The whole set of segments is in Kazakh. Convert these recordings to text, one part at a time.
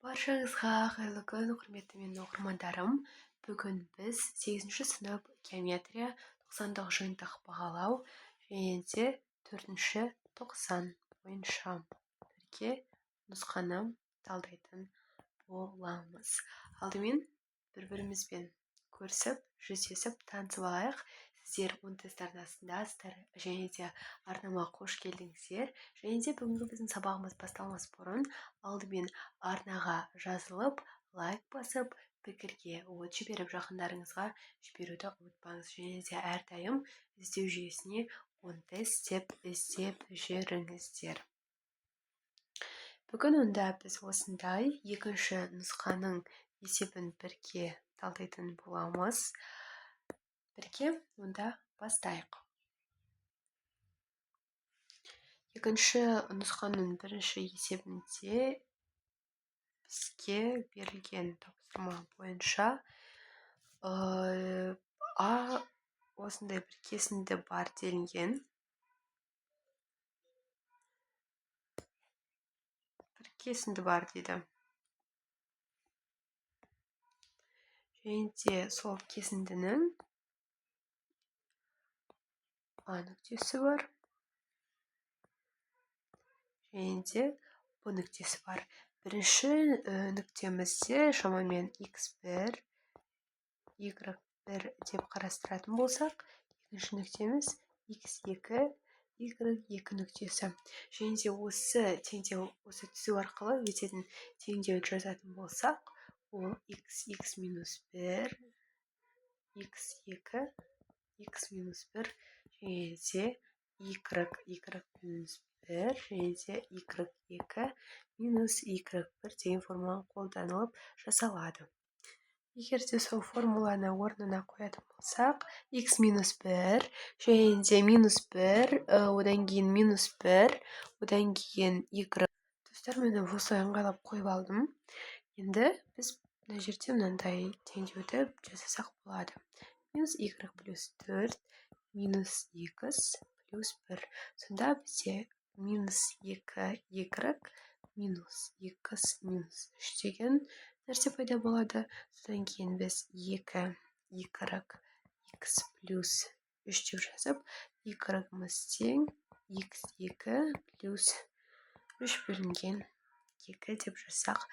Баршаңызға қайырлы күн, құрметті менің оқырмандарым. Бүгін біз 8-ші сынып геометрия 90-дық жиынтық бағалау және де 4-ші 90 бойынша бірге нұсқаны талдайтын боламыз. Алдымен бір-бірімізбен көрісіп, жүздесіп, танысып алайық. Сіздер 10 тест арнасындасыздар және де арнама қош келдіңіздер. Және де бүгінгі біздің сабағымыз басталмас бұрын алдымен арнаға жазылып, лайк басып, пікірге от жіберіп, жақындарыңызға жіберуді ұмытпаңыз. Және де әрдайым іздеу жүйесіне 10 тест деп іздеп жүріңіздер. Бүгін онда біз осындай екінші нұсқаның есебін бірге талдайтын боламыз. Бірге онда бастайық. Екінші нұсқаның бірінші есебінде бізге берілген тапсырма бойынша осындай бір кесінді бар делінген. Бір кесінді бар дейді. Және де сол кесіндінің А нүктесі бар. Және де Б нүктесі бар. Бірінші нүктемізде шамамен x1, y1 деп қарастыратын болсақ, екінші нүктеміз x2, y2 нүктесі. Және де осы түзу арқылы өтетін теңдеуді жазатын болсақ, ол x минус 1, x2, x минус 1, және де y минус 1, және де y2 минус y1 деген формула қолданылып жасалады. Егер де сол формуланы орнына қоятын болсақ, x минус 1, және де минус 1, одан кейін минус 1, одан кейін y. Достар, мені осылай ыңғайлап қойып алдым. Енді біз мына жерде мынандай теңдеуді жасасақ болады. Минус y плюс 4, минус x плюс 1. Сонда бізде минус 2y минус x минус 3 деген нәрсе пайда болады. Содан кейін біз 2y x плюс 3 деп жазып, y-ымыз тең x2 плюс 3 бөлінген 2 деп жазсақ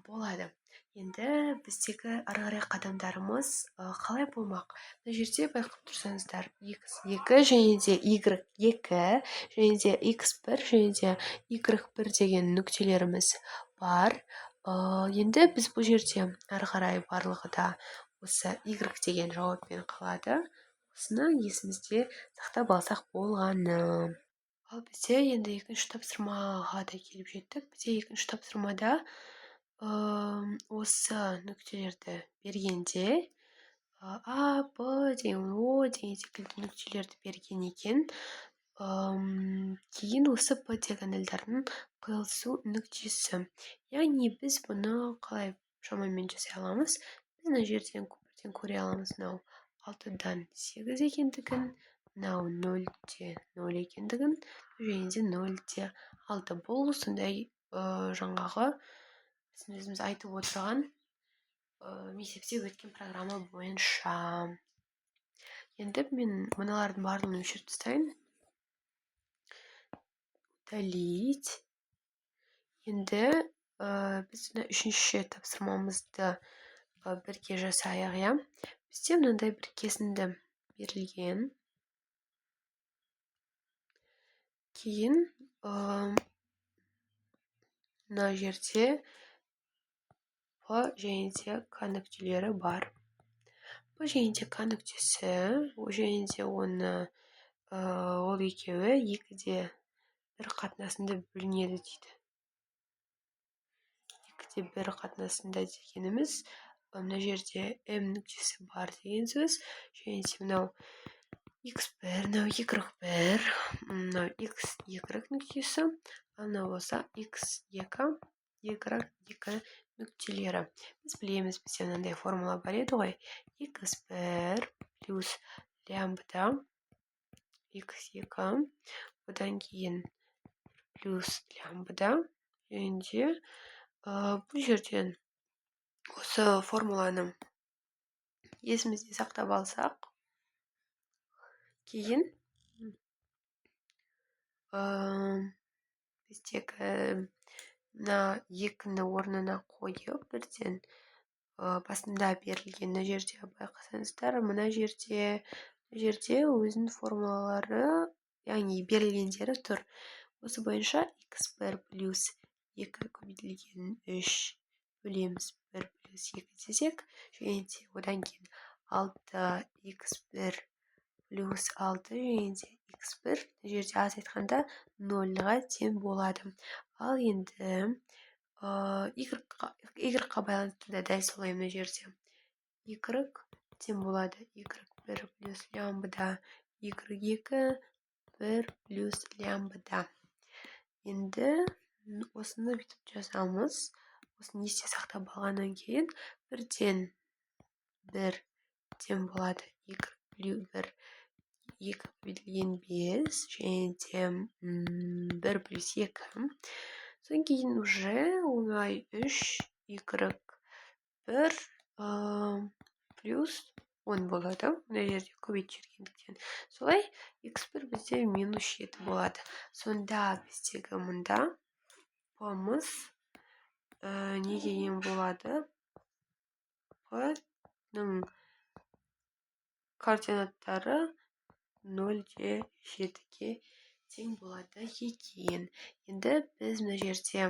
болады. Енді біздегі ары қарай қадамдарымыз қалай болмақ? Мына жерде байқап тұрсаңыздар, x2 және де y2 және де x1 және де y1 деген нүктелеріміз бар. Енді біз бұл жерде ары қарай барлығы да осы y деген жауаппен қалады. Осыны есімізде сақтап алсақ болғаны. Ал бізде енді екінші тапсырмаға да келіп жеттік. Бізде екінші тапсырмада осы нүктелерді бергенде А, Б деген О деген секілді нүктелерді берген екен. Кейін осы Б диагональдардың қиылысу нүктесі. Яғни біз бұны қалай шамамен жасай аламыз? Біз мына жерден көпірден көре аламыз. Мынау 6-дан 8 екендігін, мынау 0-де 0 екендігін, және де 0-де 6. Бұл сондай жаңағы біздің өзіміз айтып отырған мектепте өткен программа бойынша. Енді мен мыналардың барлығын өшіріп тастайын. Удалить. Енді біз үшінші тапсырмамызды бірге жасайық. Бізде мынандай бір кесінді берілген. Кейін мына жерде Б және де К нүктелері бар. Б және де К нүктесі, және де ол екеуі 2-де 1 қатынасында бөлінеді дейді. 2-де 1 қатынасында дегеніміз, мына жерде М нүктесі бар деген сөз, және де мынау x1, мынау y1, мынау y нүктесі, мынау болса x2, y2 нүктелері. Біз білеміз, бізде мынандай формула бар еді ғой. x1 плюс лямбда x2, одан кейін плюс лямбда, және бұл жерден осы формуланы есімізде сақтап алсақ, кейін біздегі мына екіні орнына қойып бірден басында берілген мына жерде байқасаңыздар, мына жерде өзінің формулалары, яғни берілгендері тұр. Осы бойынша x1 плюс 2 көбейтілген 3 бөлеміз 1 плюс 2 десек, және де одан кейін 6x1 плюс 6 және де x1 жерде аз айтқанда 0-ға тең болады. Ал енді y-ға байланысты да дәл солай мына жерде. Y тең болады y1 плюс лямбда y2 1 плюс лямбда. Енді осыны бүйтіп жазамыз. Осыны есте сақтап алғаннан кейін бірден 1 тең болады y1 2 көбейтілген 5 және де 1 плюс 2. Содан кейін уже оңай 3 y1 плюс 10 болады. Мына жерде көбейтіп жібергендіктен. Солай x1 бізде минус 7 болады. Сонда біздегі мұнда p-мыз не деген болады? P-ның координаттары 0-де 7-ге тең болады екен. Енді біз мына жерде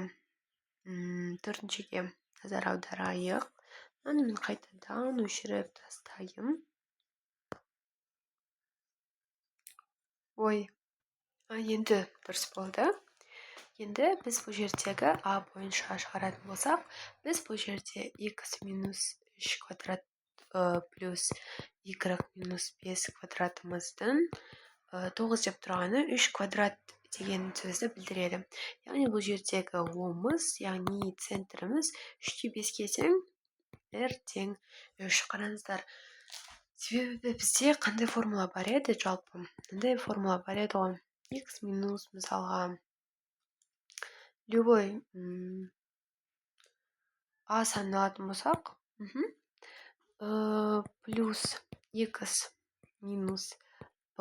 төртіншіге назар аударайық. Оны мен қайтадан өшіріп тастайын. Енді дұрыс болды. Енді біз бұл жердегі a бойынша шығаратын болсақ, біз бұл жерде x минус 3 квадрат плюс y минус 5 квадратымыздың 9 деп тұрғаны 3 квадрат деген сөзді білдіреді. Яғни бұл жердегі о-мыз, яғни центріміз 3-те 5-ке тең, r тең 3. Қараңыздар. Себебі бізде қандай формула бар еді жалпы? Мындай формула бар еді ғой. X минус мысалға любой a санын алатын болсақ, плюс x минус b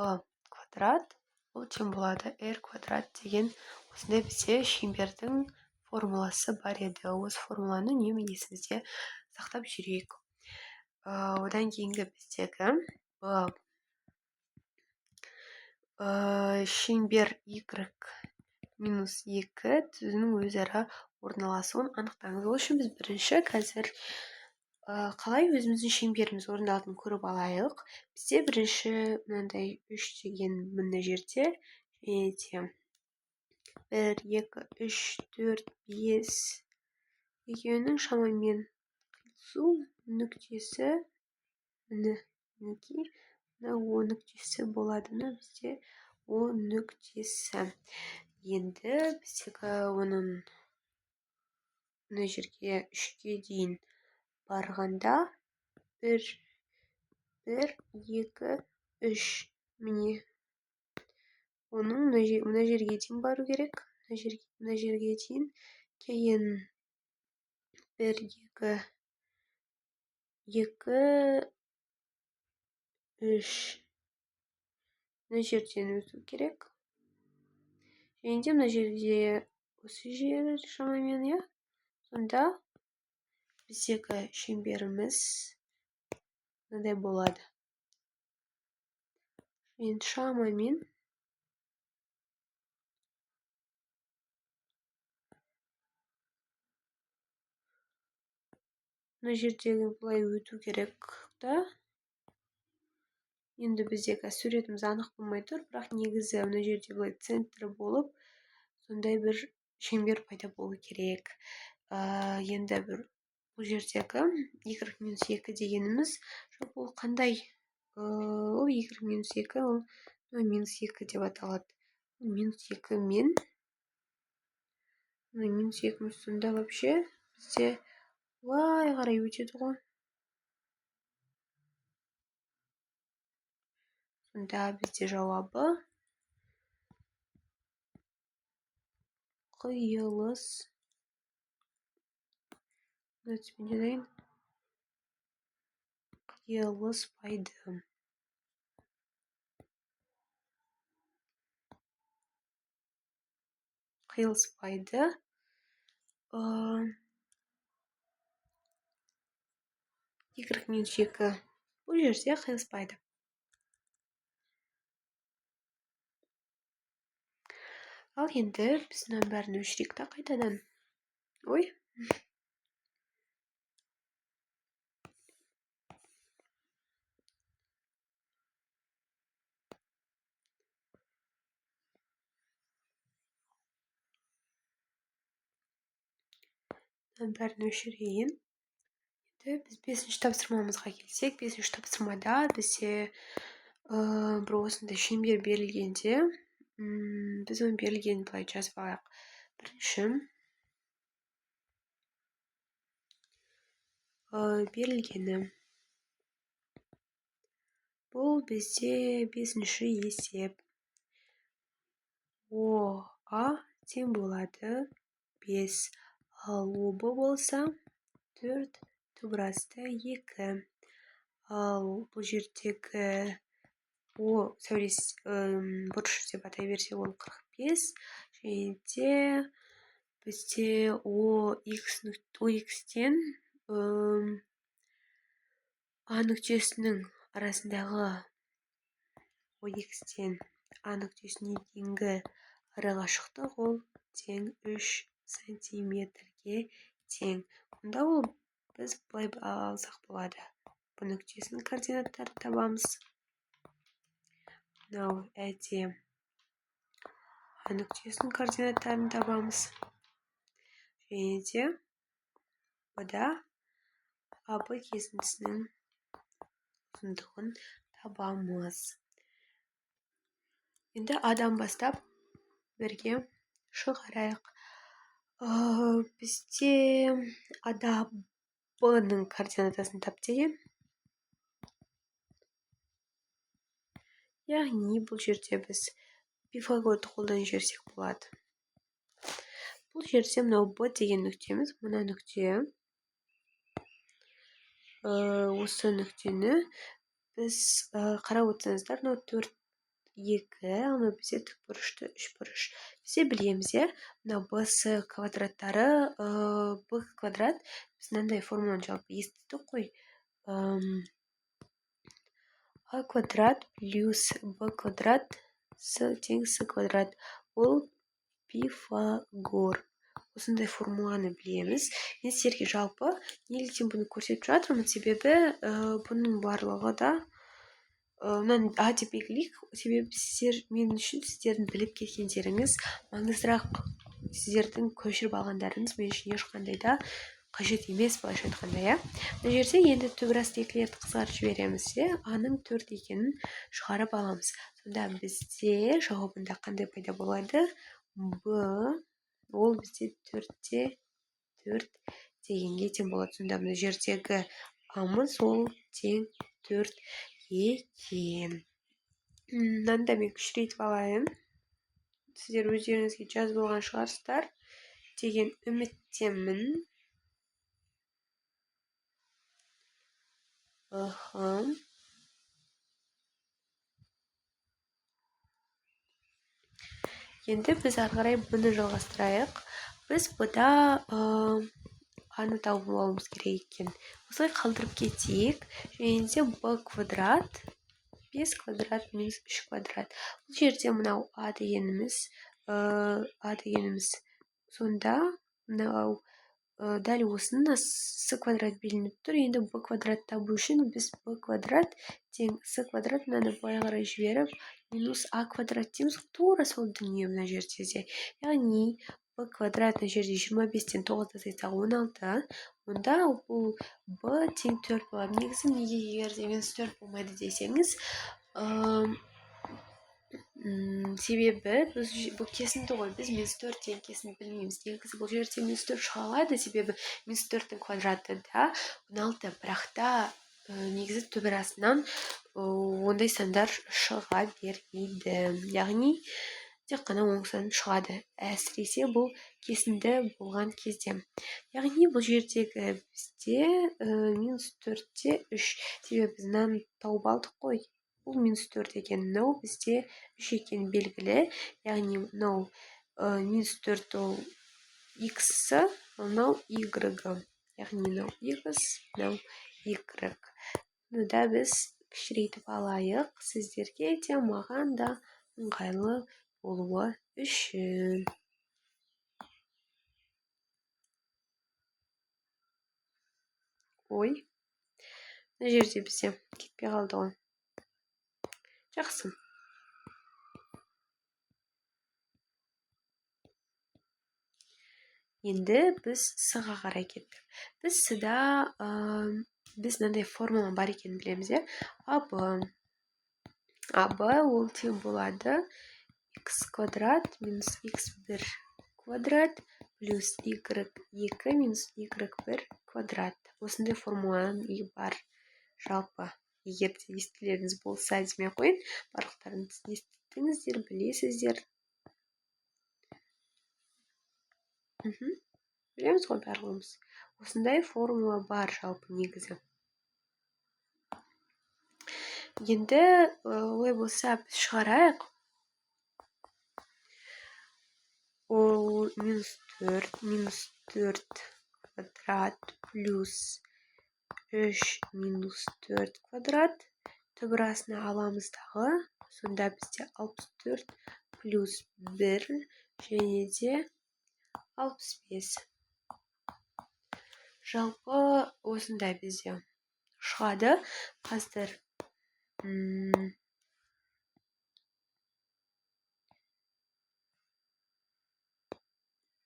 квадрат, ол тең болады r квадрат деген осындай бізде шеңбердің формуласы бар еді. Осы формуланы үнемі есімізде сақтап жүрейік. Одан кейінгі біздегі шеңбер y минус 2 түзінің өзара орналасуын анықтаңыз. Ол үшін біз бірінші қазір қалай өзіміздің шеңберіміз орындалатынын көріп алайық. Бізде бірінші мынандай 3 деген мына жерде, және де 1, 2, 3, 4, 5 екеуінің шамамен қиылысу нүктесі мінекей, мына о нүктесі болады. Мына бізде о нүктесі. Енді біздегі оның мына жерге 3-ке дейін барғанда 1, 2, 3. Міне. Оның мына жерге дейін бару керек. Мына жерге дейін. Кейін 1, 2, 3. Мына жерден өту керек. Және де мына жерде осы жер шамамен, иә. Сонда біздегі шеңберіміз мынандай болады. Енді шамамен мына жердегі бұлай өту керек та. Енді біздегі суретіміз анық болмай тұр, бірақ негізі мына жерде бұлай центрі болып, сондай бір шеңбер пайда болу керек. Енді бұл жердегі y минус 2 дегеніміз, жалпы ол қандай? Ол y минус 2, ол минус 2 деп аталады. Минус 2 мен минус 2 сонда вообще бізде былай қарай өтеді ғой. Сонда бізде жауабы қиылыс Мен жазайын. Қиылыспайды. Қиылыспайды. Y минус 2. Бұл жерде қиылыспайды. Ал енді біз мынаның бәрін өшірейік та қайтадан. Ой. Мынаның бәрін өшірейін. Енді біз 5-ші тапсырмамызға келсек, 5-ші тапсырмада бізде бір осындай шеңбер берілгенде, біз оның берілгенін былай жазып алайық. Бірінші берілгені. Бұл бізде 5-ші есеп. О-А тең болады 5. Ал О-Б болса 4, түбірасты 2. Ал бұл жердегі О сәулесі бұрышы деп атай берсе ол 45. Және де бізде OX-тен А нүктесінің арасындағы OX-тен А нүктесіне дейінгі арақашықтық ол тең 3 сантиметрге тең. Онда ол біз былай алсақ болады. Бұл нүктесінің координаттарын табамыз. Мынау әде А нүктесінің координаттарын табамыз. Және де бұда АБ кесіндісінің ұзындығын табамыз. Енді Адан бастап бірге шығарайық. Бізде Ада Б-ның координатасын тап деген. Яғни бұл жерде біз Пифагорды қолданып жіберсек болады. Бұл жерде мынау Б деген нүктеміз, мына нүкте. Осы нүктені біз қарап отырсаңыздар, мынау 4, 2, ал бізде тікбұрышты 3 бұрыш. Бізде білеміз, мынау Б-С квадраттары Б квадрат. Біз мынандай формуланы жалпы естідік қой. А квадрат плюс Б квадрат тең С квадрат. Ол Пифагор. Осындай формуланы білеміз. Мен сіздерге жалпы неліктен бұны көрсетіп жатырмын, себебі бұның барлығы да мынаны А деп белгілейік, себебі мен үшін сіздердің біліп кеткендеріңіз маңыздырақ. Сіздердің көшіріп алғандарыңыз мен үшін ешқандай да қажет емес, былайша айтқанда. Мына жерде енді түбірасты екілерді қысқартып жібереміз, А-ның 4 екенін шығарып аламыз. Сонда бізде жауабында қандай пайда болады? Б ол бізде 4-те 4 дегенге тең болады. Сонда мына жердегі А-мыз ол тең 4 екен. Мынаны да мен кішірейтіп алайын. Сіздер өздеріңізге жазып алған шығарсыздар деген үміттемін. Енді біз ары қарай бұны жалғастырайық. Біз бұда аны тауып алуымыз керек екен. Осылай қалдырып кетейік. Және де Б квадрат 5 квадрат минус 3 квадрат. Бұл жерде мынау А дегеніміз сонда мынау дәл осының С квадрат белініп тұр. Енді Б квадрат табу үшін біз Б квадрат тең С квадрат мынаны былай қарай жіберіп минус А квадрат дейміз. Тура сол дүние мына жерде де. Яғни Б квадрат мына жерде 25-тен 9 тастасақ 16. Онда бұл Б тең 4 болады. Негізі неге егер де минус 4 болмайды десеңіз, себебі бұл кесінді ғой, біз минус 4 деген кесінді білмейміз. Негізі бұл жерде минус 4 шыға алады, себебі минус 4-тің квадраты да 16, бірақ та негізі түбірасынан ондай сандар шыға бермейді. Яғни тек қана оң сан шығады. Әсіресе бұл кесінді болған кезде. Яғни бұл жердегі бізде -4-те 3. Себебі біз мынаны тауып алдық қой. Бұл -4 екен, мынау бізде 3 екен белгілі. Яғни мынау -4 ол x-і, мынау y-ы. Яғни мынау x, мынау y. Бұны да біз кішірейтіп алайық. Сіздерге де маған да ыңғайлы болуы үшін. Ой, мына жерде бізде кетпей қалды ғой. Жақсы. Енді біз с-ға қарай кеттік. Біз с-да біз мынандай формула бар екенін білеміз, иә? АБ ол тең болады x квадрат минус x1 квадрат плюс y2 минус y1 квадрат. Осындай формуланың бар. Жалпы, егер де естілеріңіз болса, демей қойын, барлықтарыңыз естідіңіздер, білесіздер. Білеміз ғой барлығымыз. Осындай формула бар жалпы негізі. Енді олай болса біз шығарайық. Ол -4 квадрат плюс 3 минус 4 квадрат. Түбірасына аламыздағы. Сонда бізде 64 плюс 1 және де 65. Жалпы осындай бізде шығады. Қазір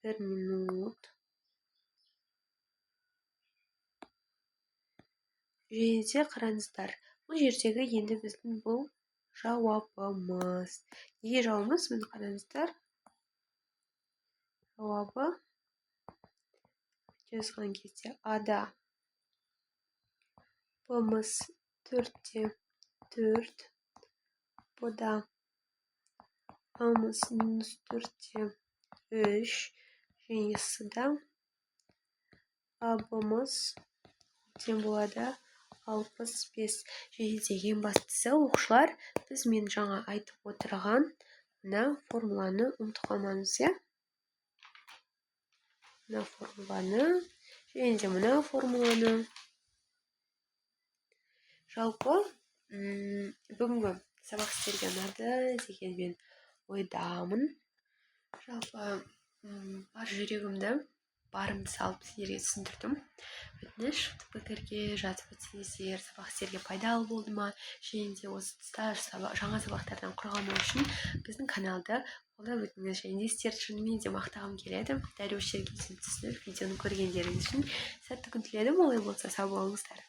бір минут. Және де қараңыздар. Бұл жердегі енді біздің бұл жауабымыз. Неге жауабымыз? Міне қараңыздар. Жауабы жазған кезде ада б-мыз 4-те 4, бұда а-мыз минус 4-те 3, және с-да аб-мыз тең болады 65. Және деген бастысы оқушылар, біз мен жаңа айтып отырған мына формуланы ұмытып қалмаңыз, иә? Мына формуланы, және де мына формуланы. Жалпы, бүгінгі сабақ сіздерге ұнады деген мен ойдамын. Жалпы, бар жүрегімді, барымды салып сіздерге түсіндірдім. Өтініш, пікірге жазып өтсеңіздер, сабақ сіздерге пайдалы болды ма? Және де осы тұста жаңа сабақтардан құрғану үшін біздің каналды қолдап өтіңіз. Және де сіздерді шынымен де мақтағым келеді. Дәл осы жерге дейін түсініп, видеоны көргендеріңіз үшін сәтті күн тіледім. Олай болса, сау болыңыздар.